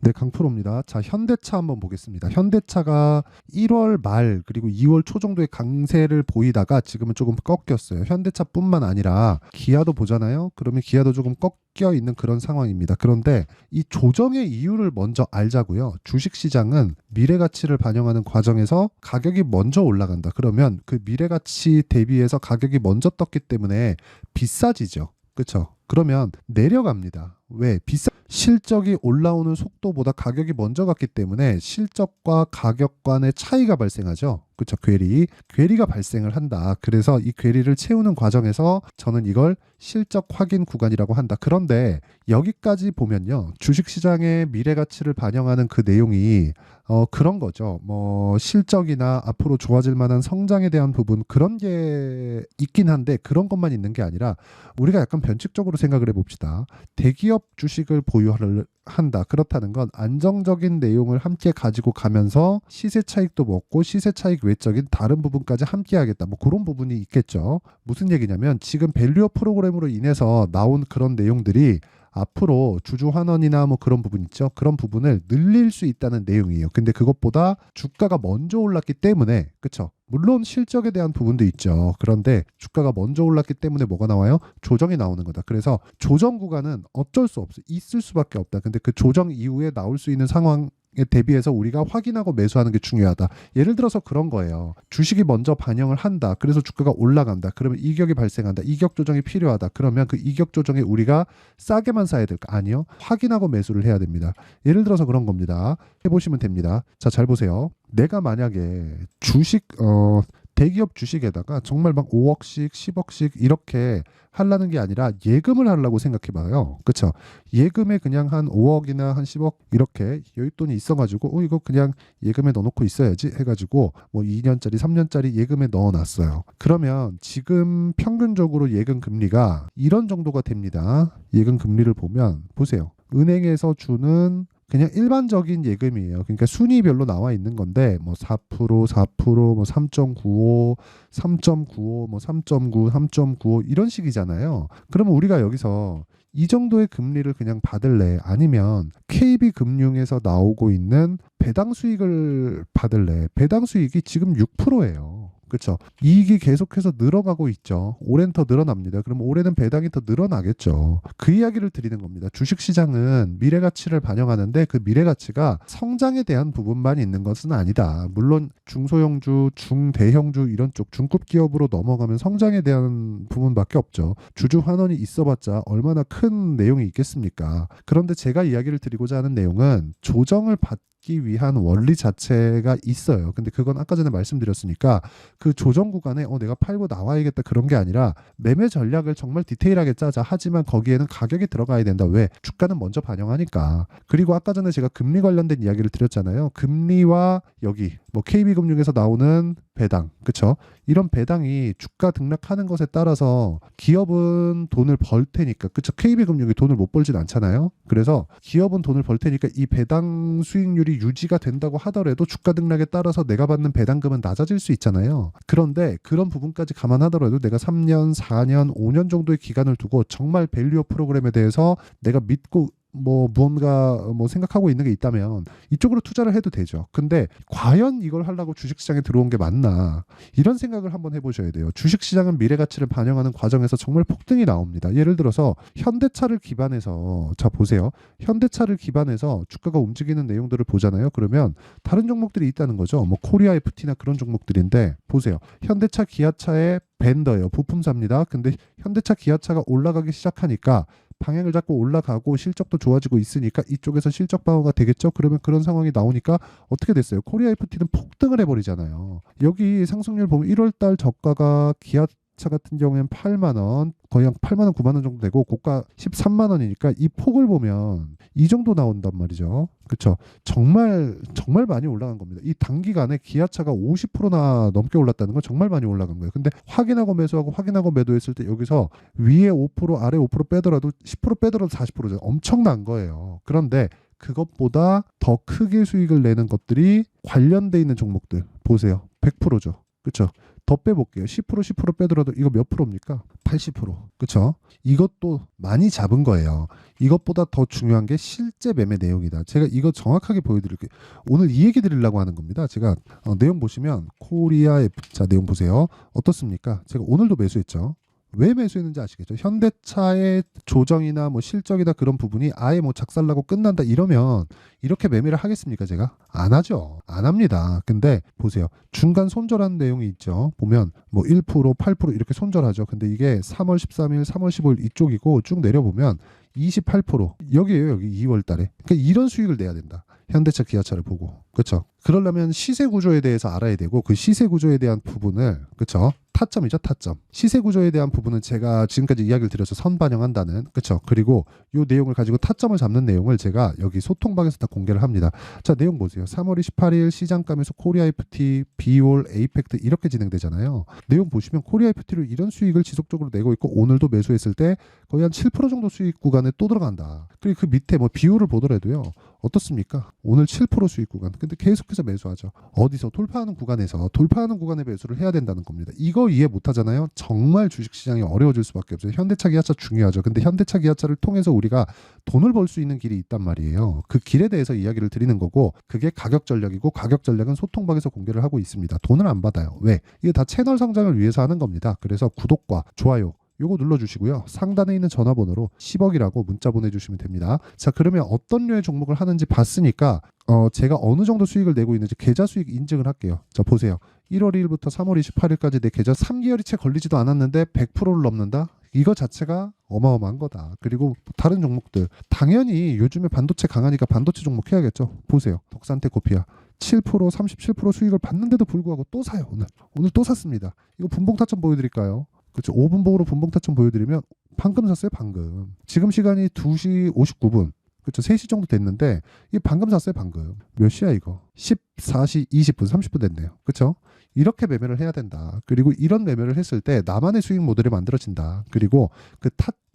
네, 강프로입니다. 자, 현대차 한번 보겠습니다. 현대차가 1월 말 그리고 2월 초 정도의 강세를 보이다가 지금은 조금 꺾였어요. 현대차뿐만 아니라 기아도 보잖아요. 그러면 기아도 조금 꺾여 있는 그런 상황입니다. 그런데 이 조정의 이유를 먼저 알자고요. 주식시장은 미래가치를 반영하는 과정에서 가격이 먼저 올라간다. 그러면 그 미래가치 대비해서 가격이 먼저 떴기 때문에 비싸지죠. 그렇죠? 그러면 내려갑니다. 왜? 실적이 올라오는 속도보다 가격이 먼저 갔기 때문에 실적과 가격 간의 차이가 발생하죠. 그렇죠? 괴리가 발생을 한다. 그래서 이 괴리를 채우는 과정에서 저는 이걸 실적 확인 구간이라고 한다. 그런데 여기까지 보면요. 주식시장의 미래 가치를 반영하는 그 내용이 그런 거죠. 뭐 실적이나 앞으로 좋아질 만한 성장에 대한 부분 그런 게 있긴 한데 그런 것만 있는 게 아니라 우리가 약간 변칙적으로 생각을 해봅시다. 대기업 주식을 보유를 한다. 그렇다는 건 안정적인 내용을 함께 가지고 가면서 시세 차익도 먹고 시세 차익 외적인 다른 부분까지 함께 하겠다. 뭐 그런 부분이 있겠죠. 무슨 얘기냐면 지금 밸류업 프로그램으로 인해서 나온 그런 내용들이 앞으로 주주 환원이나 뭐 그런 부분 있죠. 그런 부분을 늘릴 수 있다는 내용이에요. 근데 그것보다 주가가 먼저 올랐기 때문에 그렇죠. 물론 실적에 대한 부분도 있죠. 그런데 주가가 먼저 올랐기 때문에 뭐가 나와요? 조정이 나오는 거다. 그래서 조정 구간은 어쩔 수 없어. 있을 수밖에 없다. 근데 그 조정 이후에 나올 수 있는 상황 에 대비해서 우리가 확인하고 매수하는 게 중요하다. 예를 들어서 그런 거예요. 주식이 먼저 반영을 한다. 그래서 주가가 올라간다. 그러면 이격이 발생한다. 이격 조정이 필요하다. 그러면 그 이격 조정에 우리가 싸게만 사야 될까? 아니요. 확인하고 매수를 해야 됩니다. 예를 들어서 그런 겁니다. 해보시면 됩니다. 자, 잘 보세요. 내가 만약에 대기업 주식에다가 정말 막 5억씩, 10억씩 이렇게 하려는 게 아니라 예금을 하려고 생각해 봐요. 그렇죠? 예금에 그냥 한 5억이나 한 10억 이렇게 여윳돈이 있어가지고 이거 그냥 예금에 넣어놓고 있어야지 해가지고 뭐 2년짜리, 3년짜리 예금에 넣어놨어요. 그러면 지금 평균적으로 예금 금리가 이런 정도가 됩니다. 예금 금리를 보면 보세요. 은행에서 주는 그냥 일반적인 예금이에요. 그러니까 순위별로 나와 있는 건데 뭐 4%, 4%, 뭐 3.95, 3.95, 뭐 3.9, 3.95 이런 식이잖아요. 그러면 우리가 여기서 이 정도의 금리를 그냥 받을래? 아니면 KB금융에서 나오고 있는 배당 수익을 받을래? 배당 수익이 지금 6%예요. 그렇죠. 이익이 계속해서 늘어가고 있죠. 올해는 더 늘어납니다. 그럼 올해는 배당이 더 늘어나겠죠. 그 이야기를 드리는 겁니다. 주식시장은 미래가치를 반영하는데 그 미래가치가 성장에 대한 부분만 있는 것은 아니다. 물론 중소형주, 중대형주 이런 쪽 중급 기업으로 넘어가면 성장에 대한 부분밖에 없죠. 주주 환원이 있어봤자 얼마나 큰 내용이 있겠습니까? 그런데 제가 이야기를 드리고자 하는 내용은 조정을 받기 위한 원리 자체가 있어요. 근데 그건 아까 전에 말씀드렸으니까 그 조정 구간에 내가 팔고 나와야겠다 그런 게 아니라 매매 전략을 정말 디테일하게 짜자. 하지만 거기에는 가격이 들어가야 된다. 왜? 주가는 먼저 반영하니까. 그리고 아까 전에 제가 금리 관련된 이야기를 드렸잖아요. 금리와 여기 뭐 KB금융에서 나오는 배당, 그쵸? 이런 배당이 주가 등락하는 것에 따라서 기업은 돈을 벌 테니까, 그쵸? KB금융이 돈을 못 벌진 않잖아요. 그래서 기업은 돈을 벌 테니까 이 배당 수익률이 유지가 된다고 하더라도 주가 등락에 따라서 내가 받는 배당금은 낮아질 수 있잖아요. 그런데 그런 부분까지 감안하더라도 내가 3년, 4년, 5년 정도의 기간을 두고 정말 밸류업 프로그램에 대해서 내가 믿고 뭐 무언가 뭐 생각하고 있는 게 있다면 이쪽으로 투자를 해도 되죠. 근데 과연 이걸 하려고 주식시장에 들어온 게 맞나? 이런 생각을 한번 해보셔야 돼요. 주식시장은 미래가치를 반영하는 과정에서 정말 폭등이 나옵니다. 예를 들어서 현대차를 기반해서 자 보세요. 현대차를 기반해서 주가가 움직이는 내용들을 보잖아요. 그러면 다른 종목들이 있다는 거죠. 뭐 코리아 FT나 그런 종목들인데 보세요. 현대차, 기아차의 벤더예요. 부품사입니다. 근데 현대차, 기아차가 올라가기 시작하니까 방향을 잡고 올라가고 실적도 좋아지고 있으니까 이쪽에서 실적 방어가 되겠죠. 그러면 그런 상황이 나오니까 어떻게 됐어요? 코리아 FT는 폭등을 해버리잖아요. 여기 상승률 보면 1월달 저가가 기아차 같은 경우에는 8만 원, 거의 한 8만 원, 9만 원 정도 되고 고가 13만 원이니까 이 폭을 보면 이 정도 나온단 말이죠. 그렇죠? 정말 많이 올라간 겁니다. 이 단기간에 기아차가 50%나 넘게 올랐다는 건 정말 많이 올라간 거예요. 근데 확인하고 매수하고 확인하고 매도했을 때 여기서 위에 5% 아래 5% 빼더라도 10% 빼더라도 40%죠. 엄청난 거예요. 그런데 그것보다 더 크게 수익을 내는 것들이 관련돼 있는 종목들 보세요. 100%죠. 그렇죠? 더 빼볼게요. 10% 빼더라도 이거 몇 프로입니까? 80%. 그쵸? 이것도 많이 잡은 거예요. 이것보다 더 중요한 게 실제 매매 내용이다. 제가 이거 정확하게 보여드릴게요. 오늘 이 얘기 드리려고 하는 겁니다. 제가 내용 보시면 코리아 F 자 내용 보세요. 어떻습니까? 제가 오늘도 매수했죠. 왜 매수했는지 아시겠죠? 현대차의 조정이나 뭐 실적이나 그런 부분이 아예 뭐 작살나고 끝난다 이러면 이렇게 매매를 하겠습니까? 제가 안 하죠. 안 합니다. 근데 보세요. 중간 손절하는 내용이 있죠. 보면 뭐 1%, 8% 이렇게 손절하죠. 근데 이게 3월 13일, 3월 15일 이쪽이고 쭉 내려보면 28% 여기에요. 여기 2월 달에. 그러니까 이런 수익을 내야 된다. 현대차, 기아차를 보고. 그렇죠? 그러려면 시세 구조에 대해서 알아야 되고 그 시세 구조에 대한 부분을 그렇죠? 타점이죠, 타점. 시세 구조에 대한 부분은 제가 지금까지 이야기를 드려서 선반영한다는 그렇죠? 그리고 이 내용을 가지고 타점을 잡는 내용을 제가 여기 소통방에서 다 공개를 합니다. 자, 내용 보세요. 3월 28일 시장가 매수 코리아 FT, 비올, 에이펙트 이렇게 진행되잖아요. 내용 보시면 코리아 FT로 이런 수익을 지속적으로 내고 있고 오늘도 매수했을 때 거의 한 7% 정도 수익 구간에 또 들어간다. 그리고 그 밑에 뭐 비올을 보더라도요. 어떻습니까? 오늘 7% 수익 구간. 근데 계속해서 매수하죠. 어디서 돌파하는 구간에 매수를 해야 된다는 겁니다. 이거 이해 못 하잖아요. 정말 주식시장이 어려워질 수밖에 없어요. 현대차, 기아차 중요하죠. 근데 현대차, 기아차를 통해서 우리가 돈을 벌 수 있는 길이 있단 말이에요. 그 길에 대해서 이야기를 드리는 거고 그게 가격 전략이고 가격 전략은 소통방에서 공개를 하고 있습니다. 돈을 안 받아요. 왜? 이게 다 채널 성장을 위해서 하는 겁니다. 그래서 구독과 좋아요 요거 눌러주시고요. 상단에 있는 전화번호로 10억이라고 문자 보내주시면 됩니다. 자, 그러면 어떤 류의 종목을 하는지 봤으니까 제가 어느 정도 수익을 내고 있는지 계좌 수익 인증을 할게요. 자, 보세요. 1월 1일부터 3월 28일까지 내 계좌 3개월이 채 걸리지도 않았는데 100%를 넘는다? 이거 자체가 어마어마한 거다. 그리고 다른 종목들 당연히 요즘에 반도체 강하니까 반도체 종목 해야겠죠. 보세요. 덕산테 코피아 7%, 37% 수익을 받는데도 불구하고 또 사요. 오늘 또 샀습니다. 이거 분봉 타점 보여드릴까요? 그렇죠. 5분 보고로 분봉 타점 보여드리면 방금 샀어요. 방금. 지금 시간이 2시 59분. 그렇죠. 3시 정도 됐는데 이게 방금 샀어요. 방금. 몇 시야 이거? 14시 20분, 30분 됐네요. 그렇죠? 이렇게 매매를 해야 된다. 그리고 이런 매매를 했을 때 나만의 수익 모델이 만들어진다. 그리고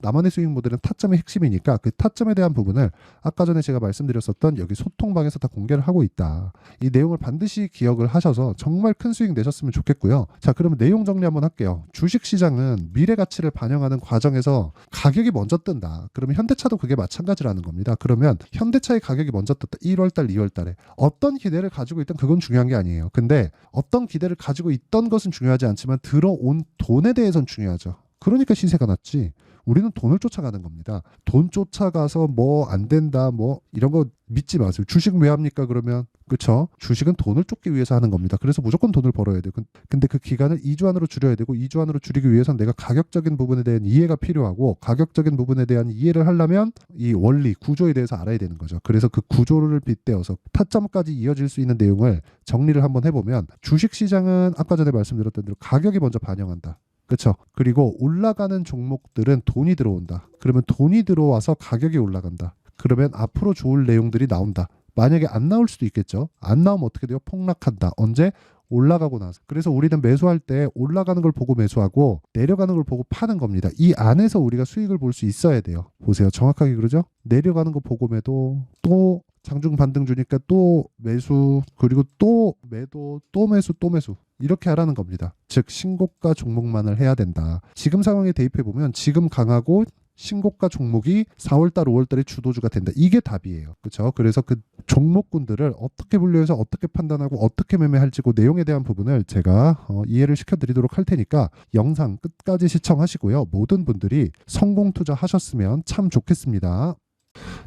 나만의 수익 모델은 타점의 핵심이니까 그 타점에 대한 부분을 아까 전에 제가 말씀드렸었던 여기 소통방에서 다 공개를 하고 있다. 이 내용을 반드시 기억을 하셔서 정말 큰 수익 내셨으면 좋겠고요. 자, 그러면 내용 정리 한번 할게요. 주식시장은 미래 가치를 반영하는 과정에서 가격이 먼저 뜬다. 그러면 현대차도 그게 마찬가지라는 겁니다. 그러면 현대차의 가격이 먼저 떴다. 1월달, 2월달에 어떤 기대를 가지고 있던 그건 중요한 게 아니에요. 근데 어떤 기대를 가지고 있던 것은 중요하지 않지만 들어온 돈에 대해서는 중요하죠. 그러니까 시세가 낮지. 우리는 돈을 쫓아가는 겁니다. 돈 쫓아가서 뭐 안 된다 뭐 이런 거 믿지 마세요. 주식 왜 합니까 그러면? 그렇죠? 주식은 돈을 쫓기 위해서 하는 겁니다. 그래서 무조건 돈을 벌어야 돼요. 근데 그 기간을 2주 안으로 줄여야 되고 2주 안으로 줄이기 위해서는 내가 가격적인 부분에 대한 이해가 필요하고 가격적인 부분에 대한 이해를 하려면 이 원리, 구조에 대해서 알아야 되는 거죠. 그래서 그 구조를 빗대어서 타점까지 이어질 수 있는 내용을 정리를 한번 해보면 주식시장은 아까 전에 말씀드렸던 대로 가격이 먼저 반영한다. 그렇죠. 그리고 올라가는 종목들은 돈이 들어온다. 그러면 돈이 들어와서 가격이 올라간다. 그러면 앞으로 좋을 내용들이 나온다. 만약에 안 나올 수도 있겠죠. 안 나오면 어떻게 돼요? 폭락한다. 언제? 올라가고 나서. 그래서 우리는 매수할 때 올라가는 걸 보고 매수하고 내려가는 걸 보고 파는 겁니다. 이 안에서 우리가 수익을 볼 수 있어야 돼요. 보세요. 정확하게 그러죠? 내려가는 거 보고 매도, 또 장중 반등 주니까 또 매수, 그리고 또 매도, 또 매수, 또 매수. 이렇게 하라는 겁니다. 즉 신고가 종목만을 해야 된다. 지금 상황에 대입해 보면 지금 강하고 신고가 종목이 4월달, 5월달에 주도주가 된다. 이게 답이에요. 그렇죠? 그래서 그 종목군들을 어떻게 분류해서 어떻게 판단하고 어떻게 매매할지 그 내용에 대한 부분을 제가 이해를 시켜드리도록 할 테니까 영상 끝까지 시청하시고요. 모든 분들이 성공 투자하셨으면 참 좋겠습니다.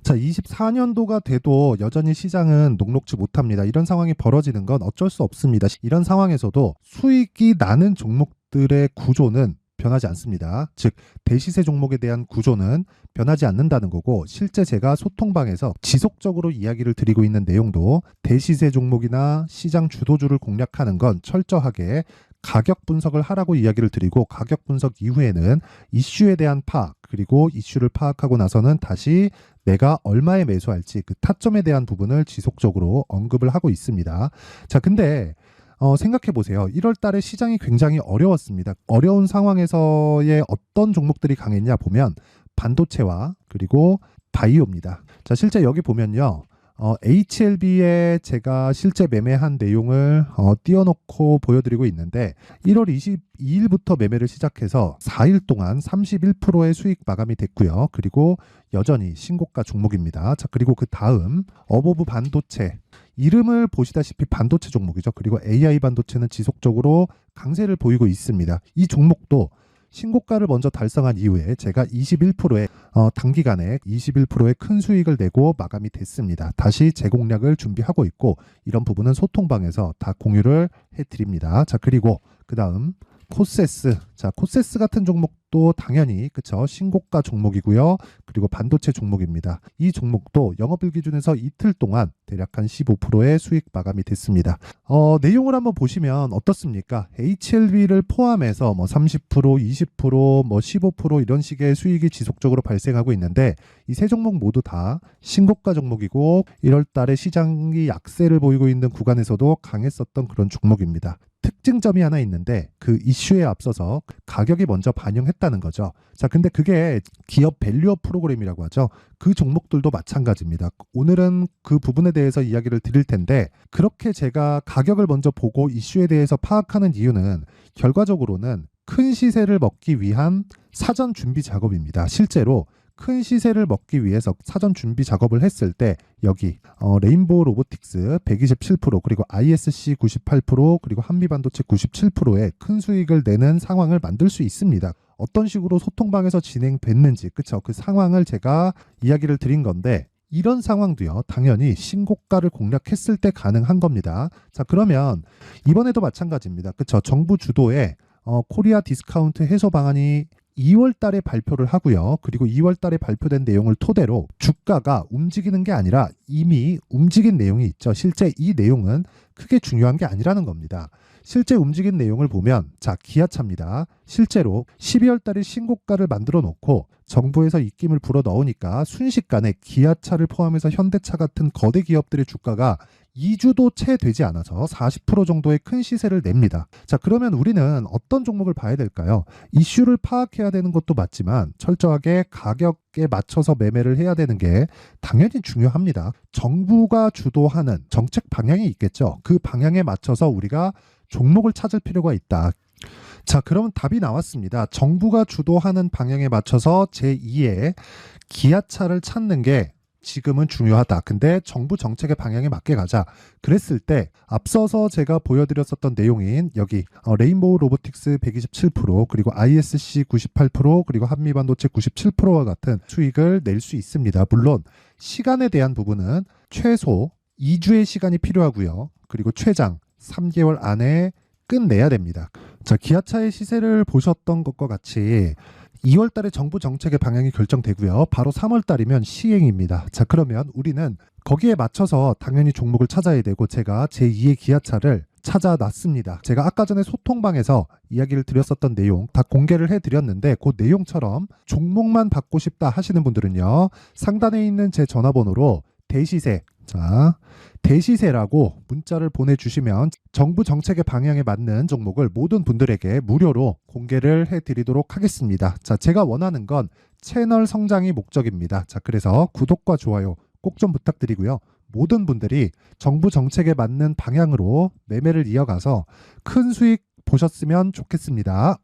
자, 24년도가 돼도 여전히 시장은 녹록지 못합니다. 이런 상황이 벌어지는 건 어쩔 수 없습니다. 이런 상황에서도 수익이 나는 종목들의 구조는 변하지 않습니다. 즉 대시세 종목에 대한 구조는 변하지 않는다는 거고 실제 제가 소통방에서 지속적으로 이야기를 드리고 있는 내용도 대시세 종목이나 시장 주도주를 공략하는 건 철저하게 가격 분석을 하라고 이야기를 드리고 가격 분석 이후에는 이슈에 대한 파악 그리고 이슈를 파악하고 나서는 다시 내가 얼마에 매수할지 그 타점에 대한 부분을 지속적으로 언급을 하고 있습니다. 자, 근데 생각해 보세요. 1월 달에 시장이 굉장히 어려웠습니다. 어려운 상황에서의 어떤 종목들이 강했냐 보면 반도체와 그리고 바이오입니다. 자, 실제 여기 보면요. HLB에 제가 실제 매매한 내용을 띄워놓고 보여드리고 있는데 1월 22일부터 매매를 시작해서 4일 동안 31%의 수익 마감이 됐고요. 그리고 여전히 신고가 종목입니다. 자, 그리고 그 다음 어보브 반도체, 이름을 보시다시피 반도체 종목이죠. 그리고 AI 반도체는 지속적으로 강세를 보이고 있습니다. 이 종목도 신고가를 먼저 달성한 이후에 제가 21%의 단기간에 21%의 큰 수익을 내고 마감이 됐습니다. 다시 재공략을 준비하고 있고 이런 부분은 소통방에서 다 공유를 해드립니다. 자, 그리고 그 다음 코세스. 자, 코세스 같은 종목도 당연히 그쵸, 신고가 종목이고요. 그리고 반도체 종목입니다. 이 종목도 영업일 기준에서 이틀 동안 대략 한 15%의 수익 마감이 됐습니다. 내용을 한번 보시면 어떻습니까? HLB를 포함해서 뭐 30%, 20%, 뭐 15% 이런 식의 수익이 지속적으로 발생하고 있는데 이 세 종목 모두 다 신고가 종목이고 1월 달에 시장이 약세를 보이고 있는 구간에서도 강했었던 그런 종목입니다. 특징점이 하나 있는데 그 이슈에 앞서서 가격이 먼저 반영했다는 거죠. 자, 근데 그게 기업 밸류업 프로그램이라고 하죠. 그 종목들도 마찬가지입니다. 오늘은 그 부분에 대해서 이야기를 드릴 텐데 그렇게 제가 가격을 먼저 보고 이슈에 대해서 파악하는 이유는 결과적으로는 큰 시세를 먹기 위한 사전 준비 작업입니다. 실제로 큰 시세를 먹기 위해서 사전 준비 작업을 했을 때 여기 레인보우 로보틱스 127% 그리고 ISC 98% 그리고 한미반도체 97%의 큰 수익을 내는 상황을 만들 수 있습니다. 어떤 식으로 소통방에서 진행됐는지 그쵸, 그 상황을 제가 이야기를 드린 건데 이런 상황도요 당연히 신고가를 공략했을 때 가능한 겁니다. 자, 그러면 이번에도 마찬가지입니다. 그쵸, 정부 주도의 코리아 디스카운트 해소 방안이 2월 달에 발표를 하고요. 그리고 2월 달에 발표된 내용을 토대로 주가가 움직이는 게 아니라 이미 움직인 내용이 있죠. 실제 이 내용은 크게 중요한 게 아니라는 겁니다. 실제 움직인 내용을 보면 자, 기아차입니다. 실제로 12월 달에 신고가를 만들어 놓고 정부에서 입김을 불어 넣으니까 순식간에 기아차를 포함해서 현대차 같은 거대 기업들의 주가가 2주도 채 되지 않아서 40% 정도의 큰 시세를 냅니다. 자, 그러면 우리는 어떤 종목을 봐야 될까요? 이슈를 파악해야 되는 것도 맞지만 철저하게 가격에 맞춰서 매매를 해야 되는 게 당연히 중요합니다. 정부가 주도하는 정책 방향이 있겠죠. 그 방향에 맞춰서 우리가 종목을 찾을 필요가 있다. 자, 그러면 답이 나왔습니다. 정부가 주도하는 방향에 맞춰서 제2의 기아차를 찾는 게 지금은 중요하다. 근데 정부 정책의 방향에 맞게 가자. 그랬을 때 앞서서 제가 보여드렸었던 내용인 여기 레인보우 로보틱스 127% 그리고 ISC 98% 그리고 한미반도체 97%와 같은 수익을 낼 수 있습니다. 물론 시간에 대한 부분은 최소 2주의 시간이 필요하고요. 그리고 최장 3개월 안에 끝내야 됩니다. 자, 기아차의 시세를 보셨던 것과 같이 2월 달에 정부 정책의 방향이 결정되고요. 바로 3월 달이면 시행입니다. 자, 그러면 우리는 거기에 맞춰서 당연히 종목을 찾아야 되고 제가 제2의 기아차를 찾아놨습니다. 제가 아까 전에 소통방에서 이야기를 드렸었던 내용 다 공개를 해드렸는데 그 내용처럼 종목만 받고 싶다 하시는 분들은요. 상단에 있는 제 전화번호로 대시세, 자, 대시세라고 문자를 보내주시면 정부 정책의 방향에 맞는 종목을 모든 분들에게 무료로 공개를 해드리도록 하겠습니다. 자, 제가 원하는 건 채널 성장이 목적입니다. 자, 그래서 구독과 좋아요 꼭 좀 부탁드리고요. 모든 분들이 정부 정책에 맞는 방향으로 매매를 이어가서 큰 수익 보셨으면 좋겠습니다.